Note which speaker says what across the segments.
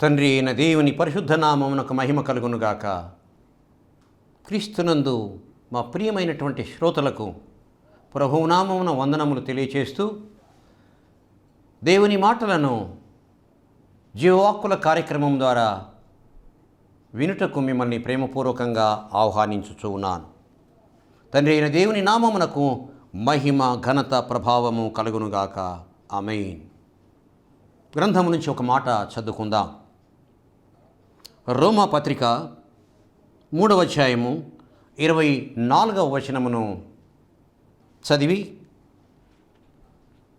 Speaker 1: తండ్రి అయిన దేవుని పరిశుద్ధ నామమునకు మహిమ కలుగునుగాక. క్రీస్తునందు మా ప్రియమైనటువంటి శ్రోతలకు ప్రభునామమున వందనములు తెలియచేస్తూ దేవుని మాటలను జీవవాక్కుల కార్యక్రమం ద్వారా వినుటకు మిమ్మల్ని ప్రేమపూర్వకంగా ఆహ్వానించుచున్నాను. తండ్రి అయిన దేవుని నామమునకు మహిమ ఘనత ప్రభావము కలుగునుగాక. ఆమేన్. గ్రంథము నుంచి ఒక మాట చదువుకుందాం. రోమా పత్రిక 3వ అధ్యాయము 24వ వచనమును చదివి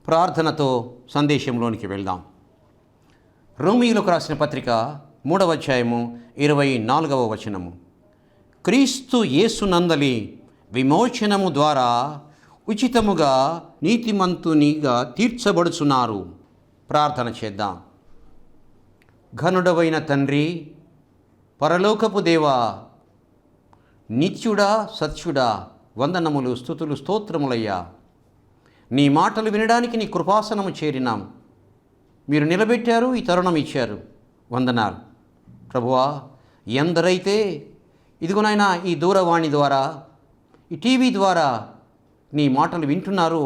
Speaker 1: ప్రార్థనతో సందేశంలోనికి వెళ్దాం. రోమీయులకు రాసిన పత్రిక 3వ అధ్యాయము 24వ వచనము. క్రీస్తు యేసునందలి విమోచనము ద్వారా ఉచితముగా నీతిమంతునిగా తీర్చబడుచున్నారు. ప్రార్థన చేద్దాం. ఘనుడవైన తండ్రి, పరలోకపు దేవా, నిత్యుడా సత్యుడా, వందనములు స్తుతులు స్తోత్రములయ్యా. నీ మాటలు వినడానికి నీ కృపాసనము చేరినాం. మీరు నిలబెట్టారు, ఈ తరుణం ఇచ్చారు. వందనాలు ప్రభువా. ఎందరైతే ఇదిగోనైనా ఈ దూరవాణి ద్వారా, ఈ టీవీ ద్వారా నీ మాటలు వింటున్నారో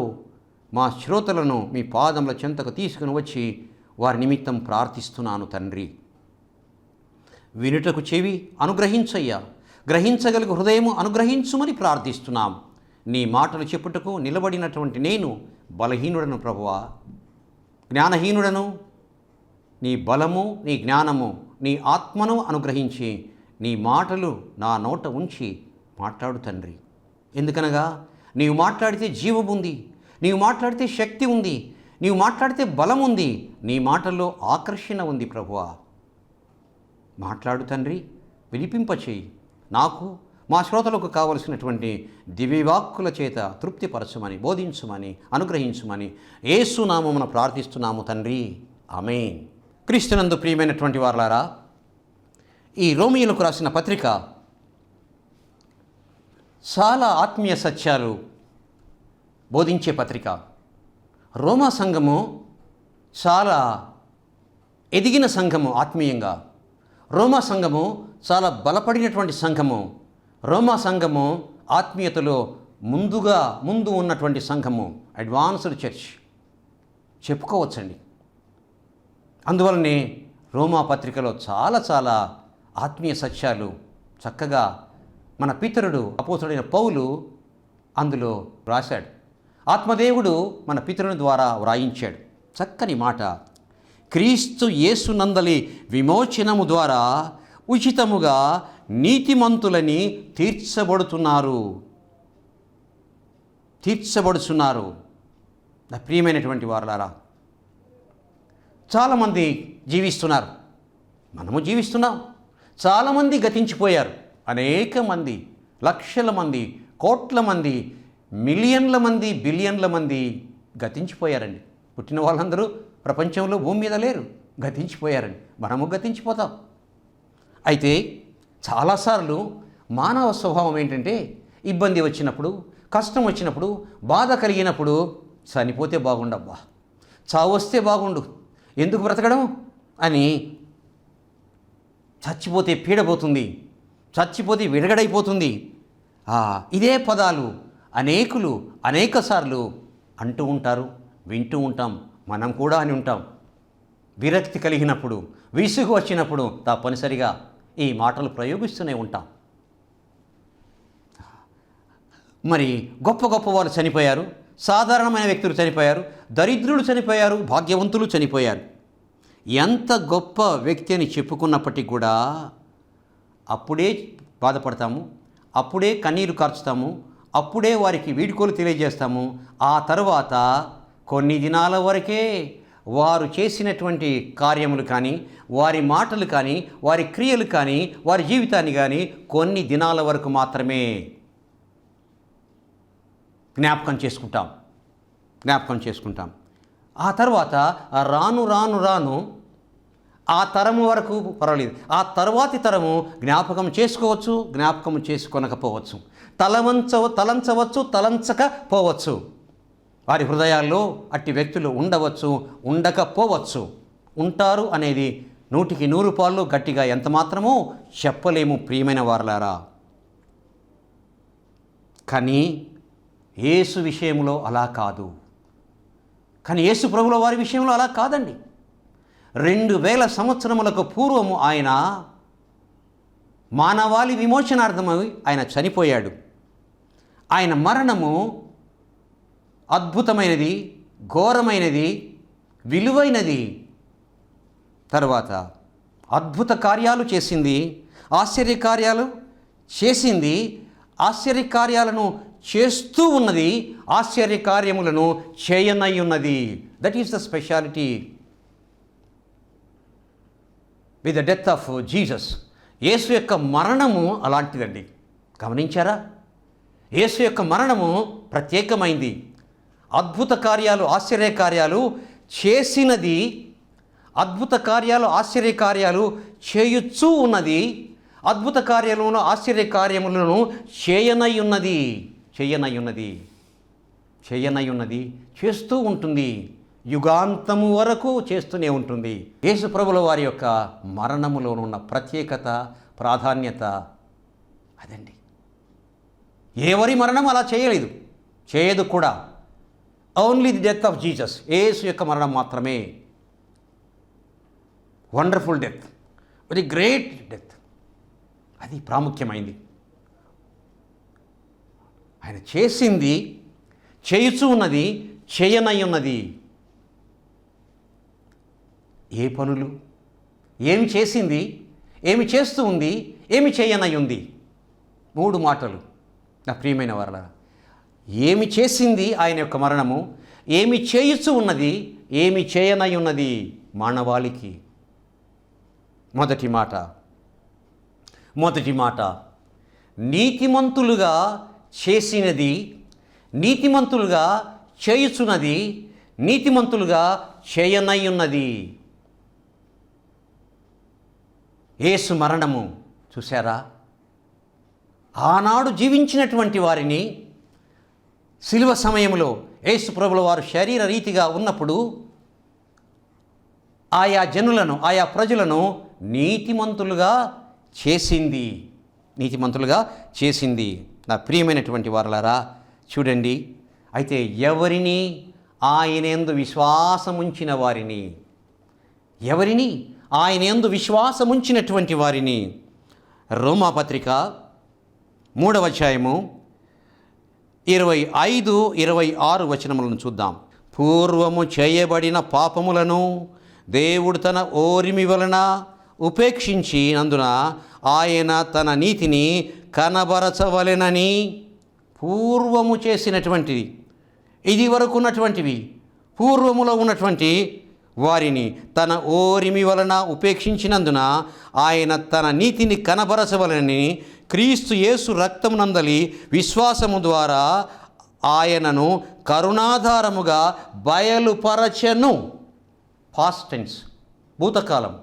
Speaker 1: మా శ్రోతలను మీ పాదముల చెంతకు తీసుకుని వచ్చి వారి నిమిత్తం ప్రార్థిస్తున్నాను తండ్రి. వినుటకు చెవి అనుగ్రహించయ్యా, గ్రహించగలిగే హృదయము అనుగ్రహించుమని ప్రార్థిస్తున్నాం. నీ మాటలు చెప్పుటకు నిలబడినటువంటి నేను బలహీనుడను ప్రభువా, జ్ఞానహీనుడను. నీ బలము, నీ జ్ఞానము, నీ ఆత్మను అనుగ్రహించి నీ మాటలు నా నోట ఉంచి మాట్లాడు తండ్రి. ఎందుకనగా నీవు మాట్లాడితే జీవం ఉంది, నీవు మాట్లాడితే శక్తి ఉంది, నీవు మాట్లాడితే బలం ఉంది, నీ మాటల్లో ఆకర్షణ ఉంది ప్రభువా. మాట్లాడు తండ్రి, వినిపింపచేయి. నాకు మా శ్రోతలకు కావలసినటువంటి దివ్యవాక్కుల చేత తృప్తిపరచమని, బోధించమని, అనుగ్రహించమని యేసు నామమున ప్రార్థిస్తున్నాము తండ్రి. ఆమేన్. క్రీస్తునందు ప్రియమైనటువంటి వారలారా, ఈ రోమీయులకు రాసిన పత్రిక చాలా ఆత్మీయ సత్యాలు బోధించే పత్రిక. రోమా సంఘము చాలా ఎదిగిన సంఘము ఆత్మీయంగా. రోమా సంఘము చాలా బలపడినటువంటి సంఘము. రోమా సంఘము ఆత్మీయతలో ముందు ఉన్నటువంటి సంఘము, అడ్వాన్స్డ్ చర్చ్ చెప్పుకోవచ్చండి. అందువలనే రోమా పత్రికలో చాలా ఆత్మీయ సత్యాలు చక్కగా మన పితరుడు అపోస్తలుడైన పౌలు అందులో రాశాడు. ఆత్మదేవుడు మన పితరుని ద్వారా వ్రాయించాడు. చక్కని మాట. క్రీస్తు యేసునందలి విమోచనము ద్వారా ఉచితముగా నీతిమంతులని తీర్చబడుచున్నారు. నా ప్రియమైనటువంటి వారలారా, చాలామంది జీవిస్తున్నారు, మనము జీవిస్తున్నాం. చాలామంది గతించిపోయారు. అనేక మంది, లక్షల మంది, కోట్ల మంది, మిలియన్ల మంది, బిలియన్ల మంది గతించిపోయారండి. పుట్టిన వాళ్ళందరూ ప్రపంచంలో భూమి మీద లేరు, గతించిపోయారండి. మనము గతించిపోతాం. అయితే చాలాసార్లు మానవ స్వభావం ఏంటంటే, ఇబ్బంది వచ్చినప్పుడు, కష్టం వచ్చినప్పుడు, బాధ కలిగినప్పుడు చనిపోతే బాగుండబ్బా, చావు వస్తే బాగుండు, ఎందుకు బ్రతకడం అని, చచ్చిపోతే పీడపోతుంది, చచ్చిపోతే విడగడైపోతుంది, ఇదే పదాలు అనేకులు అనేకసార్లు అంటూ ఉంటారు, వింటూ ఉంటాం. మనం కూడా అని ఉంటాం. విరక్తి కలిగినప్పుడు, విసుగు వచ్చినప్పుడు తప్పనిసరిగా ఈ మాటలు ప్రయోగిస్తూనే ఉంటాం. మరి గొప్ప వారు చనిపోయారు, సాధారణమైన వ్యక్తులు చనిపోయారు, దరిద్రులు చనిపోయారు, భాగ్యవంతులు చనిపోయారు. ఎంత గొప్ప వ్యక్తి అని చెప్పుకున్నప్పటికీ కూడా అప్పుడే బాధపడతాము, అప్పుడే కన్నీరు కార్చుతాము, అప్పుడే వారికి వీడ్కోలు తెలియజేస్తాము. ఆ తర్వాత కొన్ని దినాల వరకే వారు చేసినటువంటి కార్యములు కానీ, వారి మాటలు కానీ, వారి క్రియలు కానీ, వారి జీవితాన్ని కానీ కొన్ని దినాల వరకు మాత్రమే జ్ఞాపకం చేసుకుంటాం. ఆ తర్వాత రాను ఆ తరము వరకు పర్వాలేదు, ఆ తర్వాతి తరము జ్ఞాపకం చేసుకోవచ్చు, జ్ఞాపకం చేసుకోనకపోవచ్చు, తలంచవచ్చు, తలంచకపోవచ్చు. వారి హృదయాల్లో అట్టి వ్యక్తులు ఉండవచ్చు, ఉండకపోవచ్చు. ఉంటారు అనేది 100కి 100 పాళ్ళు గట్టిగా ఎంత మాత్రమో చెప్పలేము ప్రియమైన వారలారా. కానీ యేసు విషయంలో అలా కాదు. కానీ యేసు ప్రభుల వారి విషయంలో అలా కాదండి. 2000 సంవత్సరములకు పూర్వము ఆయన మానవాళి విమోచనార్థమై ఆయన చనిపోయాడు. ఆయన మరణము అద్భుతమైనది, ఘోరమైనది, విలువైనది. తర్వాత అద్భుత కార్యాలు చేసింది, ఆశ్చర్యకార్యాలు చేసింది, ఆశ్చర్యకార్యాలను చేస్తూ ఉన్నది, ఆశ్చర్యకార్యములను చేయనై ఉన్నది. That is the speciality with the death of Jesus. యేసు యొక్క మరణము అలాంటిదండి. గమనించారా? యేసు యొక్క మరణము ప్రత్యేకమైంది. అద్భుత కార్యాలు, ఆశ్చర్యకార్యాలు చేసినది, అద్భుత కార్యాలు, ఆశ్చర్యకార్యాలు చేయుచూ ఉన్నది, అద్భుత కార్యాలను, ఆశ్చర్యకార్యములను చేయనై ఉన్నది, చేస్తూ ఉంటుంది. యుగాంతము వరకు చేస్తూనే ఉంటుంది. యేసు ప్రభుల వారి యొక్క మరణములో ఉన్న ప్రత్యేకత, ప్రాధాన్యత అదండి. ఎవరి మరణం అలా చేయలేదు, చేయదు కూడా. Only the death of Jesus, యేసు యొక్క మరణం మాత్రమే. Wonderful death, very great death, అది ప్రాముఖ్యమైంది. ఆయన చేసింది, చేయుచూ ఉన్నది, చేయనై ఉన్నది. ఏ పనులు, ఏమి చేసింది, ఏమి చేస్తూ ఉంది, ఏమి చేయనై ఉంది. 3 మాటలు నా ప్రియమైన వారలా. ఏమి చేసింది ఆయన యొక్క మరణము, ఏమి చేయుచూ ఉన్నది, ఏమి చేయనై ఉన్నది మానవాళికి. మొదటి మాట నీతిమంతులుగా చేసినది, నీతిమంతులుగా చేయుచున్నది, నీతిమంతులుగా చేయనై ఉన్నది. యేసు మరణము చూశారా? ఆనాడు జీవించినటువంటి వారిని శిలువ సమయంలో యేసు ప్రభుల వారు శరీర రీతిగా ఉన్నప్పుడు ఆయా జనులను, ఆయా ప్రజలను నీతిమంతులుగా చేసింది. నా ప్రియమైనటువంటి వారలారా, చూడండి. అయితే ఎవరిని? ఆయనందు విశ్వాసముంచిన వారిని. ఎవరిని? ఆయనందు విశ్వాసముంచినటువంటి వారిని. రోమాపత్రిక 3వ అధ్యాయము 25-26 వచనములను చూద్దాం. పూర్వము చేయబడిన పాపములను దేవుడు తన ఓరిమి వలన ఉపేక్షించినందున ఆయన తన నీతిని కనబరచవలెనని. పూర్వము చేసినటువంటిది, ఇది వరకు ఉన్నటువంటివి, పూర్వములో ఉన్నటువంటి వారిని తన ఓరిమి వలన ఉపేక్షించినందున ఆయన తన నీతిని కనబరచవలెనని క్రీస్తు యేసు రక్తమునందలి విశ్వాసము ద్వారా ఆయనను కరుణాధారముగా బయలుపరచెను. Past tense, భూతకాలం.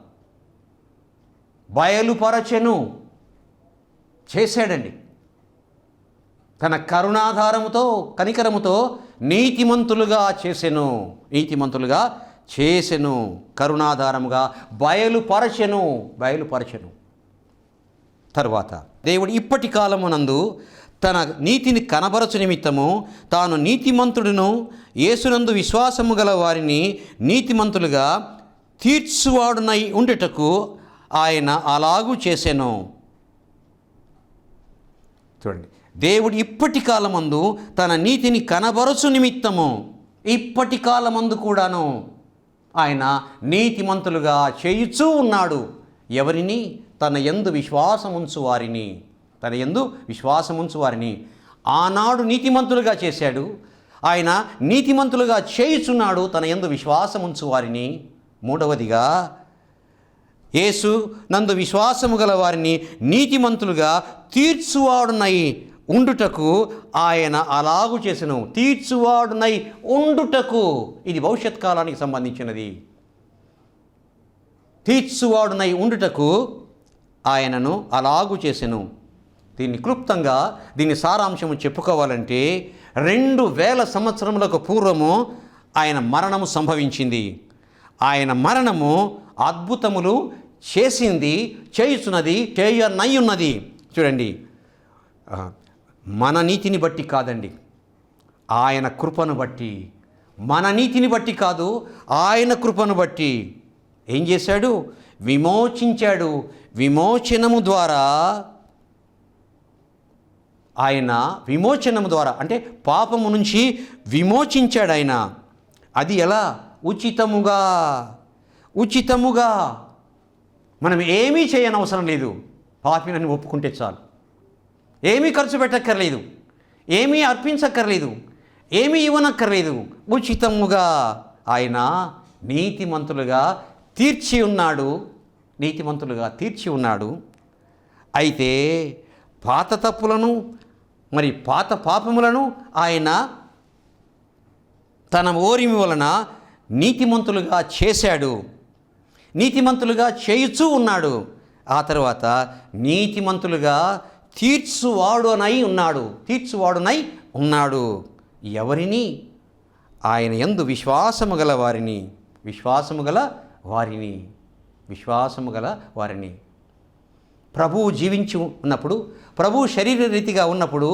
Speaker 1: బయలుపరచెను, చేశాడండి. తన కరుణాధారముతో, కనికరముతో నీతిమంతులుగా చేసెను, కరుణాధారముగా బయలుపరచెను. తరువాత దేవుడు ఇప్పటి కాలమునందు తన నీతిని కనబరచు నిమిత్తము తాను నీతిమంతుడును యేసునందు విశ్వాసము గల వారిని నీతిమంతులుగా తీర్చువాడునై ఉండుటకు ఆయన అలాగూ చేసెను. చూడండి, దేవుడు ఇప్పటి కాలమందు తన నీతిని కనబరచు నిమిత్తము, ఇప్పటి కాలమందు కూడాను ఆయన నీతిమంతులుగా చేయుచూ ఉన్నాడు. ఎవరిని? తన యందు విశ్వాసముంచు వారిని. ఆనాడు నీతిమంతులుగా చేశాడు, ఆయన నీతిమంతులుగా చేయుచున్నాడు తన యందు విశ్వాసముంచు వారిని. మూడవదిగా, యేసు నందు విశ్వాసము గల వారిని నీతిమంతులుగా తీర్చువాడునై ఉండుటకు ఆయన అలాగు చేసెను. తీర్చువాడునై ఉండుటకు, ఇది భవిష్యత్ కాలానికి సంబంధించినది. తీర్చువాడునై ఉండుటకు ఆయనను అలాగు చేసెను. దీన్ని క్లుప్తంగా, దీని సారాంశము చెప్పుకోవాలంటే 2000 సంవత్సరములకు పూర్వము ఆయన మరణము సంభవించింది. ఆయన మరణము అద్భుతములు చేసింది, చేయుచున్నది, చేయనయ్యున్నది. చూడండి, మన నీతిని బట్టి కాదండి, ఆయన కృపను బట్టి. మన నీతిని బట్టి కాదు, ఆయన కృపను బట్టి ఏం చేశాడు? విమోచించాడు. విమోచనము ద్వారా, ఆయన విమోచనము ద్వారా అంటే పాపము నుంచి విమోచించాడు ఆయన. అది ఎలా? ఉచితముగా. ఉచితముగా. మనం ఏమీ చేయనవసరం లేదు, పాపినని ఒప్పుకుంటే చాలు. ఏమీ ఖర్చు పెట్టక్కర్లేదు, ఏమీ అర్పించక్కర్లేదు, ఏమీ ఇవ్వనక్కర్లేదు. ఉచితముగా ఆయన నీతిమంతులుగా తీర్చి ఉన్నాడు. నీతిమంతులుగా తీర్చి ఉన్నాడు. అయితే పాత తప్పులను, మరి పాత పాపములను ఆయన తన ఓరిమి వలన నీతిమంతులుగా చేశాడు. నీతిమంతులుగా చేయుచూ ఉన్నాడు. ఆ తర్వాత నీతిమంతులుగా తీర్చువాడునై ఉన్నాడు. తీర్చువాడునై ఉన్నాడు. ఎవరిని? ఆయన యందు విశ్వాసము గల వారిని. విశ్వాసము గల వారిని. విశ్వాసము గల వారిని. ప్రభువు జీవించి ఉన్నప్పుడు, ప్రభువు శరీర రీతిగా ఉన్నప్పుడు,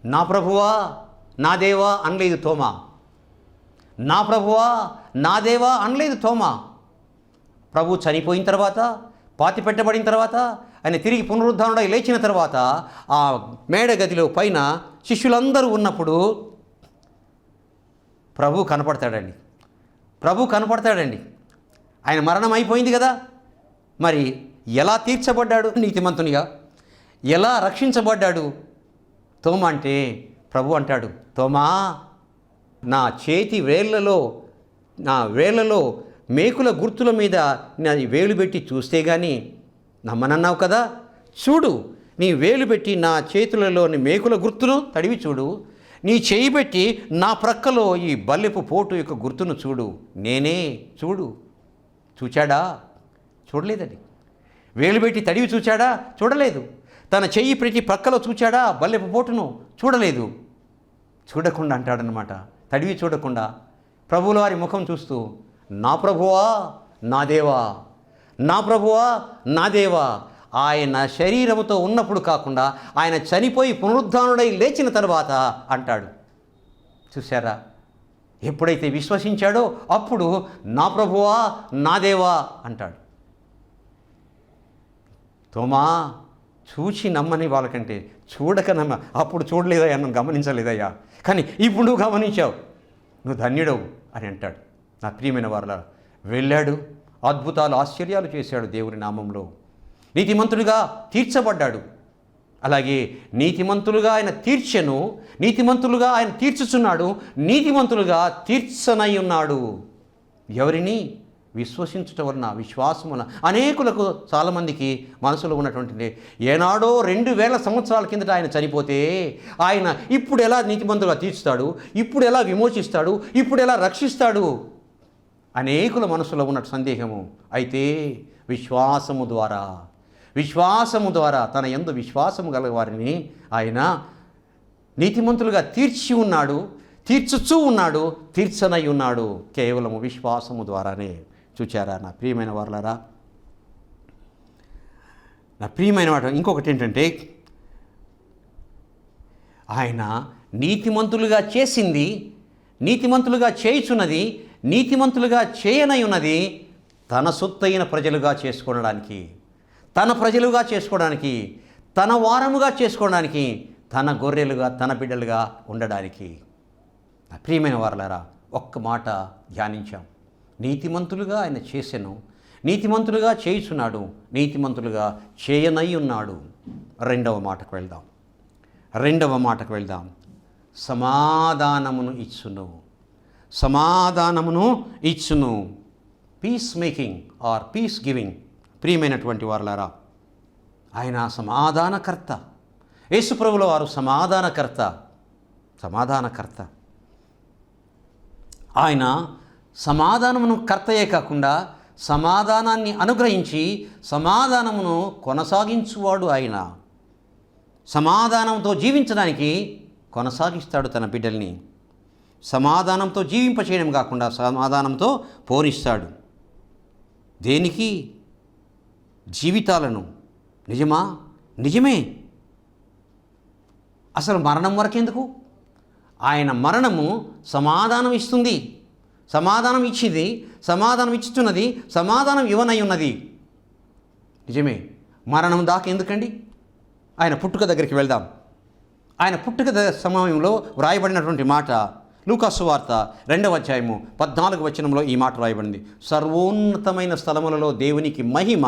Speaker 1: నా ప్రభువా నా దేవా అనలేదు తోమా. నా ప్రభువా నా దేవా అనలేదు తోమా. ప్రభు చనిపోయిన తర్వాత, పాతి పెట్టబడిన తర్వాత, ఆయన తిరిగి పునరుద్ధానుడై లేచిన తర్వాత ఆ మేడ గదిలో పైన శిష్యులందరూ ఉన్నప్పుడు ప్రభు కనపడతాడండి. ప్రభు కనపడతాడండి. ఆయన మరణం అయిపోయింది కదా, మరి ఎలా తీర్చబడ్డాడు నీతిమంతునిగా? ఎలా రక్షించబడ్డాడు? తోమా అంటే ప్రభు అంటాడు, తోమా నా చేతి వేళ్లలో, నా వేళ్లలో మేకుల గుర్తుల మీద నా వేలు పెట్టి చూస్తే కానీ నమ్మనన్నావు కదా, చూడు, నీ వేలు పెట్టి నా చేతులలోని మేకుల గుర్తును తడివి చూడు, నీ చేయి పెట్టి నా ప్రక్కలో ఈ బల్లెపు పోటు యొక్క గుర్తును చూడు, నేనే, చూడు. చూచాడా? చూడలేదండి. వేలు పెట్టి తడివి చూచాడా? చూడలేదు. తన చెయ్యి పెట్టి ప్రక్కలో చూచాడా బల్లెపు పోటును? చూడలేదు. చూడకుండా అంటాడనమాట, తడివి చూడకుండా ప్రభువుల వారి ముఖం చూస్తూ, నా ప్రభువా నా దేవా, నా ప్రభువా నా దేవా. ఆయన శరీరముతో ఉన్నప్పుడు కాకుండా ఆయన చనిపోయి పునరుద్ధానుడై లేచిన తర్వాత అంటాడు. చూశారా? ఎప్పుడైతే విశ్వసించాడో అప్పుడు నా ప్రభువా నా దేవా అంటాడు. తోమా చూచి నమ్మని వాళ్ళకంటే చూడక నమ్మ. అప్పుడు చూడలేదయ్యా, నన్ను గమనించలేదయ్యా, కానీ ఇప్పుడు నువ్వు గమనించావు, నువ్వు ధన్యుడవు అని అంటాడు. నా ప్రియమైన వారలా, వెళ్ళాడు, అద్భుతాలు ఆశ్చర్యాలు చేశాడు దేవుని నామంలో. నీతిమంతుడిగా తీర్చబడ్డాడు. అలాగే నీతిమంతులుగా ఆయన తీర్చెను, నీతిమంతులుగా ఆయన తీర్చుచున్నాడు, నీతిమంతులుగా తీర్చనై ఉన్నాడు. ఎవరిని? విశ్వసించటం వలన, విశ్వాసమున. అనేకులకు, చాలామందికి మనసులో ఉన్నటువంటి, ఏనాడో 2000 సంవత్సరాల కిందట ఆయన చనిపోతే ఆయన ఇప్పుడు ఎలా నీతిమంతులుగా తీర్చుతాడు, ఇప్పుడు ఎలా విమోచిస్తాడు, ఇప్పుడు ఎలా రక్షిస్తాడు, అనేకుల మనసులో ఉన్న సందేహము. అయితే విశ్వాసము ద్వారా, విశ్వాసము ద్వారా తన యందు విశ్వాసము గల వారిని ఆయన నీతిమంతులుగా తీర్చి ఉన్నాడు, తీర్చుచూ ఉన్నాడు, తీర్చనై ఉన్నాడు. కేవలము విశ్వాసము ద్వారానే. చూచారా నా ప్రియమైన వారలారా? నా ప్రియమైన వారు, ఇంకొకటి ఏంటంటే, ఆయన నీతిమంతులుగా చేసింది, నీతిమంతులుగా చేయుచున్నది, నీతిమంతులుగా చేయనై ఉన్నది తన సొత్తైన ప్రజలుగా చేసుకోవడానికి, తన ప్రజలుగా చేసుకోవడానికి, తన వారముగా చేసుకోవడానికి, తన గొర్రెలుగా, తన బిడ్డలుగా ఉండడానికి. నా ప్రియమైన వారలారా, ఒక్క మాట ధ్యానించాం. నీతిమంతులుగా ఆయన చేసెను, నీతిమంతులుగా చేయుచున్నాడు, నీతిమంతులుగా చేయనై ఉన్నాడు. రెండవ మాటకు వెళ్దాం. రెండవ మాటకు వెళ్దాం. సమాధానమును ఇచ్చును, సమాధానమును ఇచ్చును. Peace making or peace giving. ప్రియమైనటువంటి వారలారా, ఆయన సమాధానకర్త. యేసుప్రభుల వారు సమాధానకర్త. సమాధానకర్త. ఆయన సమాధానమును కర్తయే కాకుండా సమాధానాన్ని అనుగ్రహించి సమాధానమును కొనసాగించువాడు ఆయన. సమాధానంతో జీవించడానికి కొనసాగిస్తాడు తన బిడ్డల్ని. సమాధానంతో జీవింపచేయడం కాకుండా సమాధానంతో పోనిస్తాడు. దేనికి? జీవితాలను. నిజమా? నిజమే. అసలు మరణం వరకెందుకు? ఆయన మరణము సమాధానం ఇస్తుంది. సమాధానం ఇచ్చింది, సమాధానం ఇచ్చుతున్నది, సమాధానం ఇవ్వనై ఉన్నది. నిజమే. మరణం దాకా ఎందుకండి? ఆయన పుట్టుక దగ్గరికి వెళ్దాం. ఆయన పుట్టుక సమయంలో వ్రాయబడినటువంటి మాట లూకాసు సువార్త 2వ అధ్యాయము 14వ వచనంలో ఈ మాట వ్రాయబడింది. సర్వోన్నతమైన స్థలములలో దేవునికి మహిమ,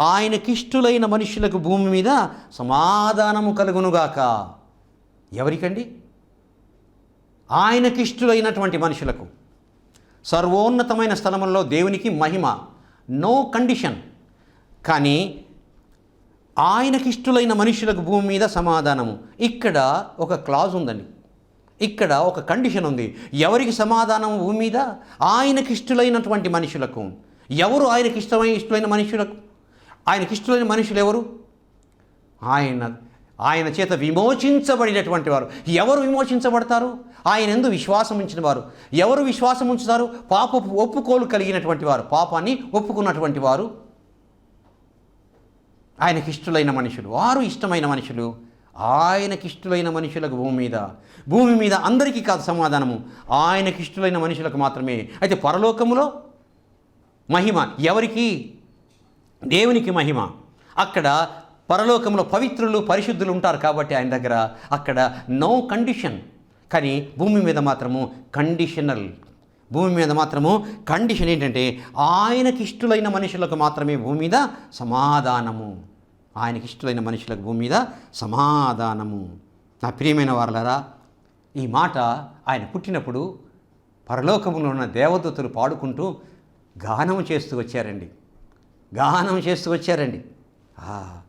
Speaker 1: ఆయనకిష్టులైన మనుషులకు భూమి మీద సమాధానము కలుగునుగాక. ఎవరికండి? ఆయనకిష్టులైనటువంటి మనుషులకు. సర్వోన్నతమైన స్థలములలో దేవునికి మహిమ, నో కండిషన్. కానీ ఆయనకిష్టులైన మనుషులకు భూమి మీద సమాధానము. ఇక్కడ ఒక క్లాజ్ ఉందండి, ఇక్కడ ఒక కండిషన్ ఉంది. ఎవరికి సమాధానం భూమి మీద? ఆయనకిష్టులైనటువంటి మనుషులకు. ఎవరు ఇష్టమైన మనుషులకు? ఆయనకిష్టులైన మనుషులు ఎవరు? ఆయన చేత విమోచించబడినటువంటి వారు. ఎవరు విమోచించబడతారు? ఆయన యందు విశ్వాసం ఉంచిన వారు. ఎవరు విశ్వాసం ఉంచుతారు? పాపపు ఒప్పుకోలు కలిగినటువంటి వారు, పాపాన్ని ఒప్పుకున్నటువంటి వారు ఆయనకిష్టులైన మనుషులు. వారు ఇష్టమైన మనుషులు. ఆయనకిష్టులైన మనుషులకు భూమి మీద అందరికీ కాదు సమాధానము, ఆయనకిష్టులైన మనుషులకు మాత్రమే. అయితే పరలోకములో మహిమ ఎవరికి? దేవునికి మహిమ. అక్కడ పరలోకంలో పవిత్రులు పరిశుద్ధులు ఉంటారు కాబట్టి ఆయన దగ్గర అక్కడ నో కండిషన్. కానీ భూమి మీద మాత్రము కండిషనల్. భూమి మీద మాత్రము కండిషన్ ఏంటంటే ఆయనకిష్టులైన మనుషులకు మాత్రమే భూమి మీద సమాధానము. ఆయనకిష్టులైన మనుషులకు భూమి మీద సమాధానము. నా ప్రియమైన వారలారా, ఈ మాట ఆయన పుట్టినప్పుడు పరలోకములో ఉన్న దేవదూతలు పాడుకుంటూ గానం చేస్తూ వచ్చారండి.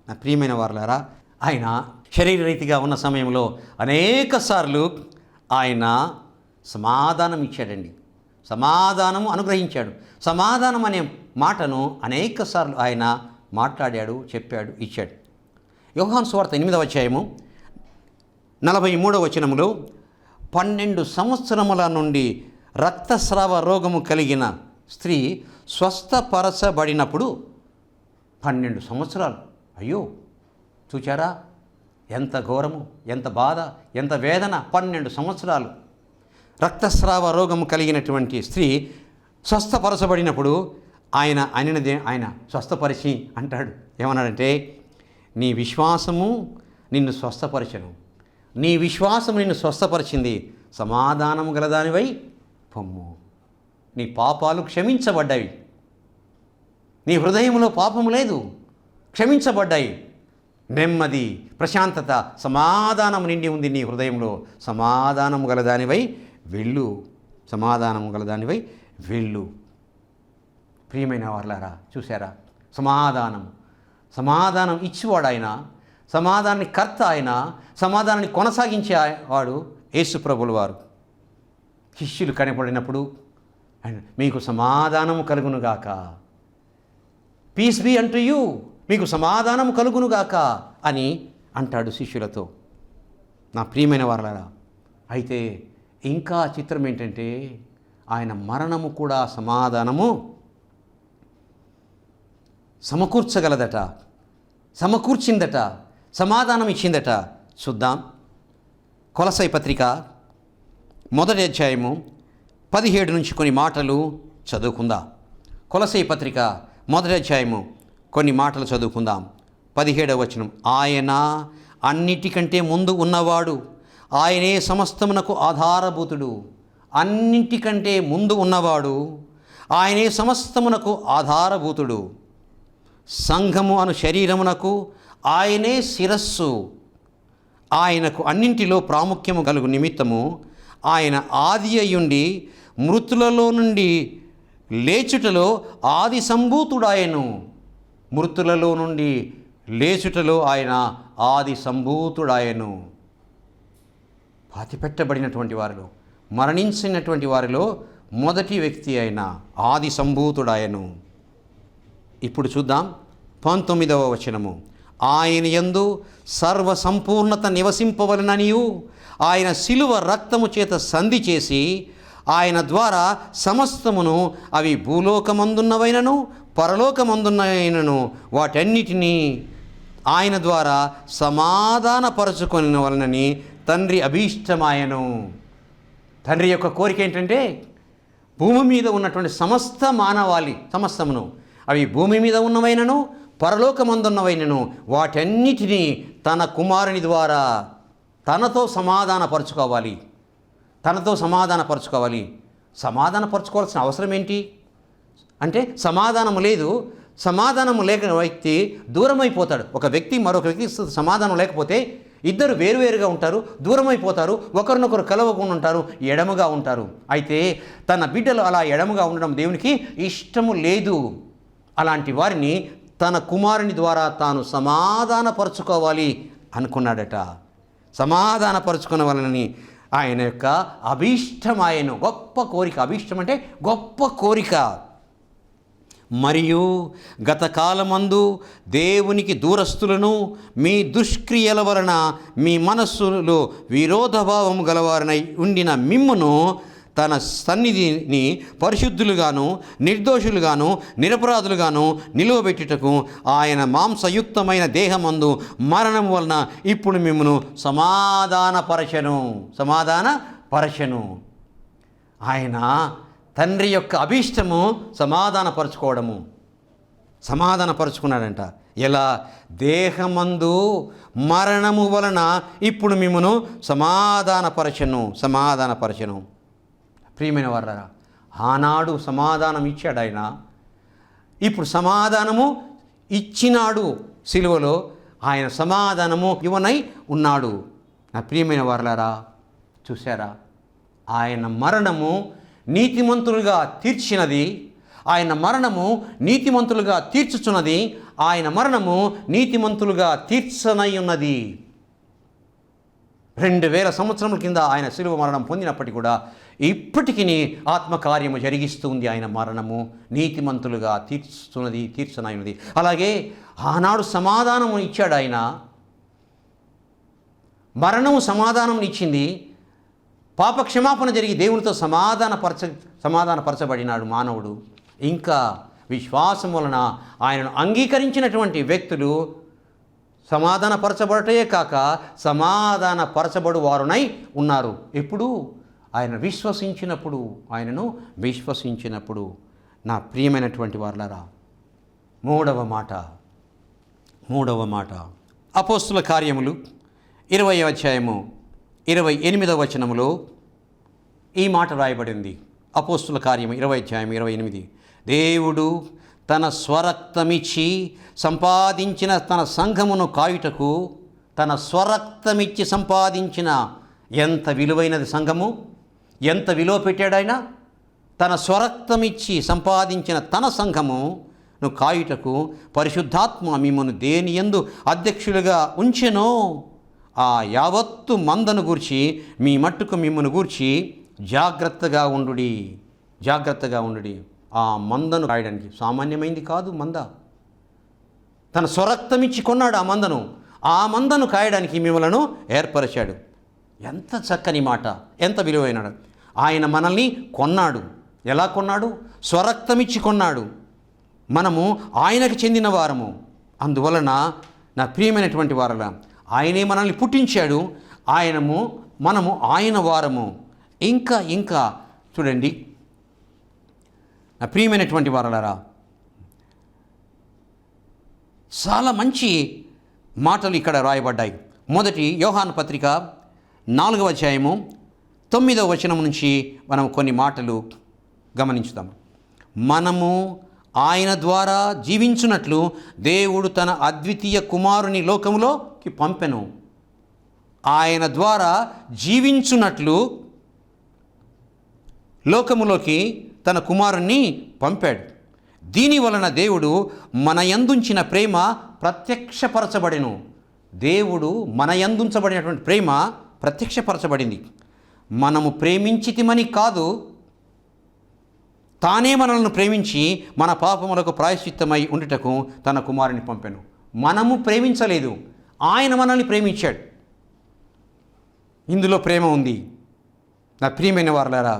Speaker 1: నా ప్రియమైన వారలారా, ఆయన శరీరరీతిగా ఉన్న సమయంలో అనేక సార్లు ఆయన సమాధానం ఇచ్చాడండి. సమాధానము అనుగ్రహించాడు. సమాధానం అనే మాటను అనేక సార్లు ఆయన మాట్లాడాడు, చెప్పాడు, ఇచ్చాడు. యోహాను సువార్త 8వ అధ్యాయము 43వ వచనములో 12 సంవత్సరముల నుండి రక్తస్రావ రోగము కలిగిన స్త్రీ స్వస్థపరచబడినప్పుడు 12 సంవత్సరాలు. అయ్యో, చూచారా ఎంత ఘోరము, ఎంత బాధ, ఎంత వేదన. 12 సంవత్సరాలు రక్తస్రావ రోగము కలిగినటువంటి స్త్రీ స్వస్థపరచబడినప్పుడు ఆయన స్వస్థపరిచి అంటాడు. ఏమన్నాడంటే, నీ విశ్వాసము నిన్ను స్వస్థపరచను. నీ విశ్వాసము నిన్ను స్వస్థపరిచింది. సమాధానము గలదానివై పొమ్ము. నీ పాపాలు క్షమించబడ్డాయి. నీ హృదయంలో పాపము లేదు, క్షమించబడ్డాయి. నెమ్మది, ప్రశాంతత, సమాధానం నిండి ఉంది నీ హృదయంలో. సమాధానము గలదానివై వెళ్ళు. సమాధానము గలదానివై వెళ్ళు. ప్రియమైన వారలారా, చూసారా? సమాధానం ఇచ్చేవాడు ఆయన, సమాధానాన్ని కర్త ఆయన, సమాధానాన్ని కొనసాగించేవాడు యేసు ప్రభుల వారు. శిష్యులు కనపడినప్పుడు మీకు సమాధానము కలుగునుగాక, పీస్ బీ అంటు యూ, మీకు సమాధానము కలుగునుగాక అని అంటాడు శిష్యులతో. నా ప్రియమైన వారలారా, అయితే ఇంకా చిత్రం ఏంటంటే ఆయన మరణము కూడా సమాధానము సమకూర్చగలదట, సమకూర్చిందట, సమాధానం ఇచ్చిందట. చూద్దాం. కొలసై పత్రిక 1వ అధ్యాయము 17 నుంచి కొన్ని మాటలు చదువుకుందాం. కొలసై పత్రిక 1వ అధ్యాయము కొన్ని మాటలు చదువుకుందాం. 17వ వచనం. ఆయన అన్నిటికంటే ముందు ఉన్నవాడు, ఆయనే సమస్తమునకు ఆధారభూతుడు. అన్నింటికంటే ముందు ఉన్నవాడు, ఆయనే సమస్తమునకు ఆధారభూతుడు. సంఘము అను శరీరమునకు ఆయనే శిరస్సు. ఆయనకు అన్నింటిలో ప్రాముఖ్యము కలుగు నిమిత్తము ఆయన ఆది అయ్యుండి మృతులలో నుండి లేచుటలో ఆది సంభూతుడాయను. మృతులలో నుండి లేచుటలో ఆయన ఆది సంభూతుడాయను. పాతిపెట్టబడినటువంటి వారిలో, మరణించినటువంటి వారిలో మొదటి వ్యక్తి అయిన ఆది సంభూతుడాయను. ఇప్పుడు చూద్దాం 19వ వచనము. ఆయన యందు సర్వ సంపూర్ణత నివసింపవలననియు ఆయన శిలువ రక్తము చేత సంధి చేసి ఆయన ద్వారా సమస్తమును, అవి భూలోకమందున్నవైనను పరలోకమందున్నైనను వాటన్నిటినీ ఆయన ద్వారా సమాధానపరచుకొని వలనని తండ్రి అభీష్టమాయను. తండ్రి యొక్క కోరిక ఏంటంటే భూమి మీద ఉన్నటువంటి సమస్త మానవాళి సమస్తమును, అవి భూమి మీద ఉన్నవైనను పరలోకమందున్నవైనను వాటన్నిటినీ తన కుమారుని ద్వారా తనతో సమాధానపరచుకోవాలి. సమాధానపరచుకోవాల్సిన అవసరం ఏంటి అంటే సమాధానం లేదు. సమాధానం లేక వ్యక్తి దూరం అయిపోతాడు. ఒక వ్యక్తి మరొక వ్యక్తి సమాధానం లేకపోతే ఇద్దరు వేరువేరుగా ఉంటారు, దూరం అయిపోతారు, ఒకరినొకరు కలవకుండా ఉంటారు, ఎడముగా ఉంటారు. అయితే తన బిడ్డలు అలా ఎడముగా ఉండడం దేవునికి ఇష్టము లేదు. అలాంటి వారిని తన కుమారుని ద్వారా తాను సమాధానపరచుకోవాలి అనుకున్నాడట. సమాధానపరచుకున్న వలనని ఆయన యొక్క అభీష్టమాయను. గొప్ప కోరిక. అభీష్టం అంటే గొప్ప కోరిక. మరియు గత కాలమందు దేవునికి దూరస్తులను మీ దుష్క్రియల వలన మీ మనస్సులో విరోధభావం గలవారనై ఉండిన మిమ్మును తన సన్నిధిని పరిశుద్ధులుగాను నిర్దోషులుగాను నిరపరాధులుగాను నిలువబెట్టుటకు ఆయన మాంసయుక్తమైన దేహమందు మరణం వలన ఇప్పుడు మిమ్మును సమాధానపరచెను. ఆయన తండ్రి యొక్క అభీష్టము సమాధానపరుచుకున్నాడంట. ఎలా? దేహమందు మరణము వలన ఇప్పుడు మిమ్మును సమాధానపరచెను. ప్రియమైన వారలారా, ఆనాడు సమాధానం ఇచ్చాడు ఆయన. ఇప్పుడు సమాధానము ఇచ్చినాడు. సిలువలో ఆయన సమాధానము ఇవ్వనై ఉన్నాడు. నా ప్రియమైన వారలారా, చూశారా? ఆయన మరణము నీతిమంతులుగా తీర్చినది. ఆయన మరణము నీతిమంతులుగా తీర్చుచున్నది. ఆయన మరణము నీతిమంతులుగా తీర్చనై ఉన్నది. 2000 సంవత్సరముల కింద ఆయన శిలువ మరణం పొందినప్పటికీ కూడా ఇప్పటికీ ఆత్మకార్యము జరిగిస్తుంది. ఆయన మరణము నీతిమంతులుగా తీర్చనైనది. అలాగే ఆనాడు సమాధానము ఇచ్చాడు ఆయన. మరణము సమాధానం ఇచ్చింది. పాప క్షమాపణ జరిగి దేవునితో సమాధానపరచబడినాడు మానవుడు. ఇంకా విశ్వాసం వలన ఆయనను అంగీకరించినటువంటి వ్యక్తులు సమాధానపరచబడటే కాక సమాధానపరచబడు వారునై ఉన్నారు. ఎప్పుడు? ఆయనను విశ్వసించినప్పుడు. నా ప్రియమైనటువంటి వారలారా, మూడవ మాట అపోస్తుల కార్యములు 20వ అధ్యాయము 28వ వచనములో ఈ మాట రాయబడింది. అపోస్తుల కార్యము 20వ అధ్యాయం 28. దేవుడు తన స్వరక్తమిచ్చి సంపాదించిన తన సంఘమును కాయుటకు, తన స్వరక్తమిచ్చి సంపాదించిన, ఎంత విలువైనది సంఘము, ఎంత విలువ పెట్టాడు ఆయన. తన స్వరక్తమిచ్చి సంపాదించిన తన సంఘమును కాయుటకు పరిశుద్ధాత్మ మిమ్మను దేని యందు అధ్యక్షులుగా ఉంచెనో ఆ యావత్తు మందను గూర్చి మీ మట్టుకు మిమ్మను గూర్చి జాగ్రత్తగా ఉండుడి. ఆ మందను కాయడానికి సామాన్యమైంది కాదు. మంద తన స్వరక్తమిచ్చి కొన్నాడు. ఆ మందను కాయడానికి మిమ్మలను ఏర్పరిచాడు. ఎంత చక్కని మాట, ఎంత విలువైనడు. ఆయన మనల్ని కొన్నాడు. ఎలా కొన్నాడు? స్వరక్తమిచ్చి కొన్నాడు. మనము ఆయనకు చెందిన వారము. అందువలన నా ప్రియమైనటువంటి వారలా, ఆయనే మనల్ని పుట్టించాడు. మనము ఆయన వారము. ఇంకా చూడండి నా ప్రియమైనటువంటి వారలారా, చాలా మంచి మాటలు ఇక్కడ రాయబడ్డాయి. మొదటి యోహాను పత్రిక 4వ అధ్యాయము 9వ వచనం నుంచి మనం కొన్ని మాటలు గమనించుదాం. మనము ఆయన ద్వారా జీవించున్నట్లు దేవుడు తన అద్వితీయ కుమారుని లోకములోకి పంపెను. ఆయన ద్వారా జీవించున్నట్లు లోకములోకి తన కుమారుణ్ణి పంపాడు. దీని వలన దేవుడు మన యందుంచిన ప్రేమ ప్రత్యక్షపరచబడెను. దేవుడు మన యందుంచబడినటువంటి ప్రేమ ప్రత్యక్షపరచబడింది. మనము ప్రేమించితిమని కాదు, తానే మనల్ని ప్రేమించి మన పాపములకు ప్రాయశ్చిత్తమై ఉండుటకు తన కుమారుని పంపెను. మనము ప్రేమించలేదు, ఆయన మనల్ని ప్రేమించాడు. ఇందులో ప్రేమ ఉంది. నా ప్రియమైన వారలారా,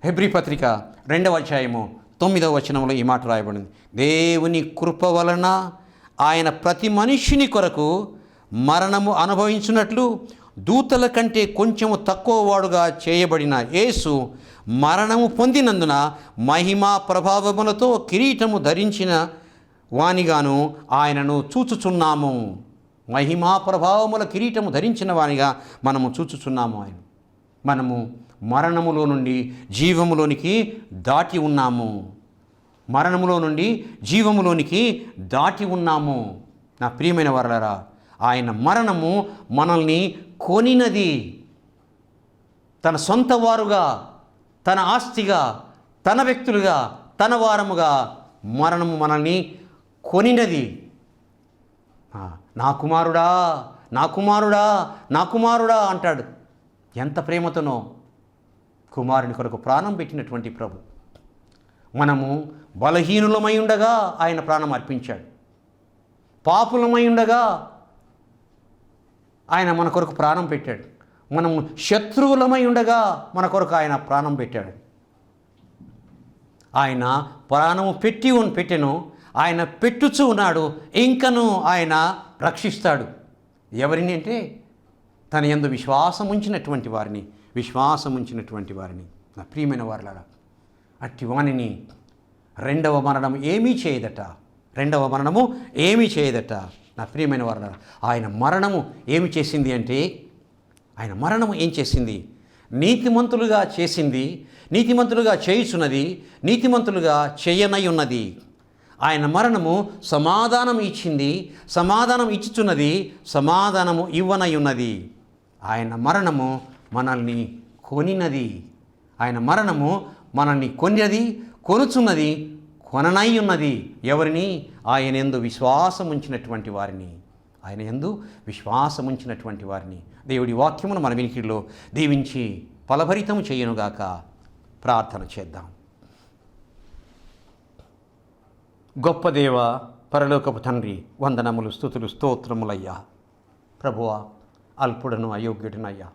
Speaker 1: హెబ్రీ పత్రిక 2వ అధ్యాయము 9వ వచనంలో ఈ మాట రాయబడింది. దేవుని కృప వలన ఆయన ప్రతి మనిషిని కొరకు మరణము అనుభవించినట్లు దూతల కంటే కొంచెము తక్కువ వాడుగా చేయబడిన యేసు మరణము పొందినందున మహిమా ప్రభావములతో కిరీటము ధరించిన వానిగాను ఆయనను చూచుచున్నాము. మహిమా ప్రభావముల కిరీటము ధరించిన వానిగా మనము చూచుచున్నాము. మనము మరణములో నుండి జీవములోనికి దాటి ఉన్నాము. మరణములో నుండి జీవములోనికి దాటి ఉన్నాము. నా ప్రియమైన వారలారా, ఆయన మరణము మనల్ని కొనినది. తన సొంత వారుగా, తన ఆస్తిగా, తన వ్యక్తులుగా, తన వారముగా మరణము మనల్ని కొనినది. నా కుమారుడా, నా కుమారుడా, నా కుమారుడా అంటాడు. ఎంత ప్రేమతోనో కుమారుని కొరకు ప్రాణం పెట్టినటువంటి ప్రభు. మనము బలహీనులమై ఉండగా ఆయన ప్రాణం అర్పించాడు. పాపులమై ఉండగా ఆయన మన కొరకు ప్రాణం పెట్టాడు. మనము శత్రువులమై ఉండగా మన కొరకు ఆయన ప్రాణం పెట్టాడు. ఆయన ప్రాణము పెట్టెను, ఆయన పెట్టుచూ ఉన్నాడు, ఇంకను ఆయన రక్షిస్తాడు. ఎవరిని అంటే తన యందు విశ్వాసం ఉంచినటువంటి వారిని. నా ప్రియమైన వారలారా, అట్టి వానిని రెండవ మరణము ఏమీ చేయదట. నా ప్రియమైన వారలారా, ఆయన మరణము ఏమి చేసింది అంటే, ఆయన మరణము ఏం చేసింది? నీతిమంతులుగా చేసింది, నీతిమంతులుగా చేయుచున్నది, నీతిమంతులుగా చేయనై ఉన్నది. ఆయన మరణము సమాధానం ఇచ్చింది, సమాధానం ఇచ్చుచున్నది, సమాధానము ఇవ్వనై ఉన్నది. ఆయన మరణము మనల్ని కొనినది. ఆయన మరణము మనల్ని కొనినది, కొనుచున్నది, కొననై ఉన్నది. ఎవరిని? ఆయన యందు విశ్వాసం ఉంచినటువంటి వారిని. దేవుడి వాక్యమును మన వినికిడిలో దీవించి ఫలభరితము చేయనుగాక. ప్రార్థన చేద్దాం. గొప్ప దేవ, పరలోకపు తండ్రి, వందనములు, స్తుతులు, స్తోత్రములయ్యా. ప్రభువా, అల్పుడను, అయోగ్యుడనయ్యా,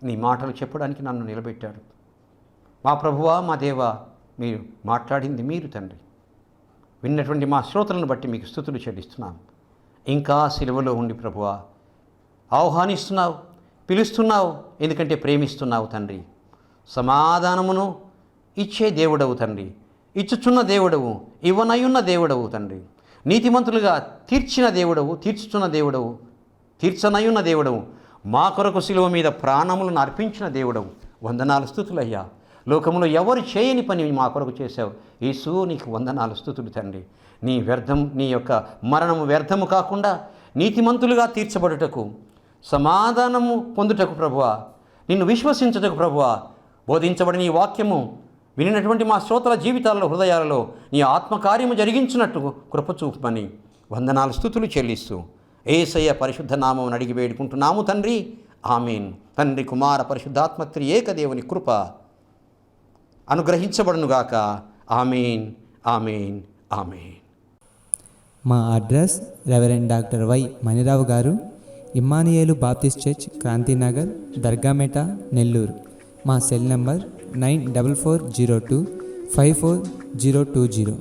Speaker 1: నీ మాటలు చెప్పడానికి నన్ను నిలబెట్టారు. మా ప్రభువా, మా దేవా, మీరు మాట్లాడింది మీరు తండ్రి. విన్నటువంటి మా శ్రోతలను బట్టి మీకు స్తుతులు చెల్లిస్తున్నాం. ఇంకా సిలువలో ఉండి ప్రభువా ఆహ్వానిస్తున్నావు, పిలుస్తున్నావు, ఎందుకంటే ప్రేమిస్తున్నావు తండ్రి. సమాధానమును ఇచ్చే దేవుడవు తండ్రి, ఇచ్చుచున్న దేవుడవు, ఇవ్వనయున్న దేవుడవు తండ్రి. నీతిమంతులుగా తీర్చుచున్న దేవుడవు, మా కొరకు సిలువ మీద ప్రాణములను అర్పించిన దేవుడవు. వందనాలు, స్తుతులయ్యా. లోకములో ఎవరు చేయని పని మా కొరకు చేశావు యేసు, నీకు వందనాలు, స్తుతులు తండ్రి. నీ యొక్క మరణము వ్యర్థము కాకుండా నీతిమంతులుగా తీర్చబడుటకు, సమాధానము పొందుటకు ప్రభువా, నిన్ను విశ్వసించుటకు ప్రభువా, బోధించబడిన ఈ వాక్యము వినినటువంటి మా శ్రోతల జీవితాలలో, హృదయాలలో నీ ఆత్మకార్యము జరిగించినట్టు కృపచూపమని వందనాలు, స్తుతులు చెల్లిస్తూ యేసయ్య పరిశుద్ధ నామమును అడిగి వేడుకుంటున్నాము తండ్రి. ఆమేన్. తండ్రి, కుమార, పరిశుద్ధాత్మ ఏకదేవుని కృప అనుగ్రహించబడునుగాక. ఆమేన్, ఆమేన్, ఆమేన్.
Speaker 2: మా address reverend doctor why Manirao గారు, ఇమ్మానుయేలు బాప్టిస్ట్ చర్చ్, క్రాంతినగర్, దర్గామేట, నెల్లూరు. మా సెల్ నంబర్ 9440254020.